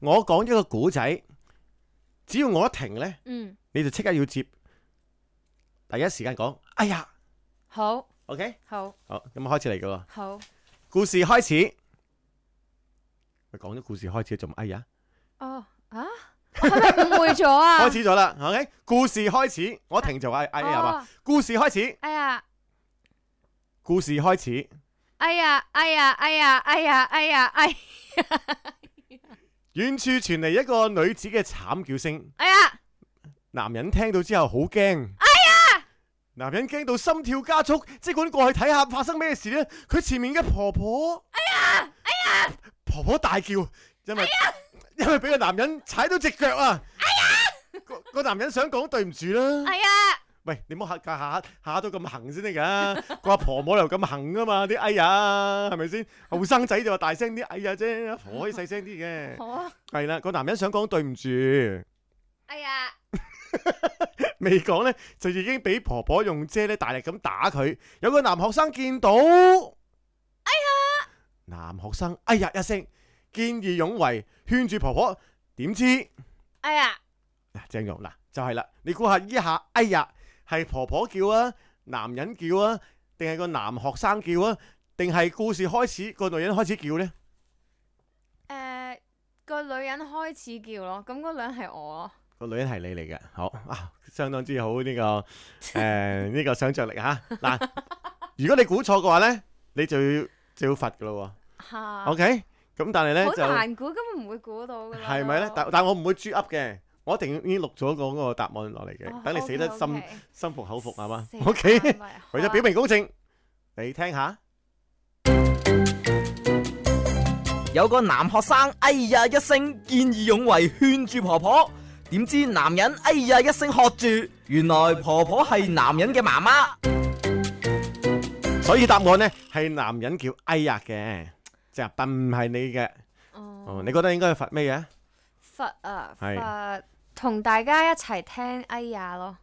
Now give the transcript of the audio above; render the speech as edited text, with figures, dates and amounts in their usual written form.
我講一個古仔，只要我一停呢，你就即刻要接，第一時間講。哎呀，好 ，OK，好，好，咁開始嚟噶喎。好，故事開始。咪講咗故事開始仲哎呀？哦啊，係咪誤會咗啊？開始咗啦，OK，故事開始，我停就哎呀嘛。故事開始。哎呀，故事開始。哎呀，哎呀，哎呀，哎呀，哎呀，哎呀！遠處傳嚟一個女子嘅慘叫聲。哎呀！男人聽到之後好驚。哎呀！男人驚到心跳加速，即管過去睇下發生咩事呢？佢前面嘅婆婆。哎呀！哎呀！婆婆大叫，因為俾個男人踩到隻腳啊！哎呀！個男人想講對唔住啦。哎呀！喂，你唔好下都咁行先得噶，個阿婆冇理由咁行噶嘛，啲哎呀，係咪先？後生仔就話大聲啲哎呀啫，阿婆可以細聲啲嘅。好啊。係啦，個男人想講對唔住。哎呀！未講呢，就已經俾婆婆用遮咧大力咁打佢。有個男學生見到，哎呀！男學生哎呀一聲，見義勇為，勸住婆婆，點知？哎呀！正用嗱，就係啦，你估下依下哎呀，係婆婆叫啊，男人叫啊，定係個男學生叫啊，定係故事開始個女人開始叫呢？個女人開始叫咯，咁嗰兩係我咯。個女人係你嚟嘅，好啊，相當之好呢個呢個想像力嚇嗱。如果你估錯嘅話呢，你就要罰噶咯喎。OK，咁但係呢，就好難估，根本唔會估到噶啦。係咪呢？但我唔會豬噏嘅。我一定已經錄咗嗰個答案落嚟嘅，等你死得心服口服係嘛 ？OK，為咗表明公正，你聽下。有個男學生哎呀一聲，見義勇為，勸住婆婆，點知男人哎呀一聲喝住，原來婆婆係男人嘅媽媽。所以答案呢係男人叫哎呀嘅，就係笨唔係你嘅。哦，你覺得應該罰咩嘢？罰啊，罰同大家一齊聽哎呀咯。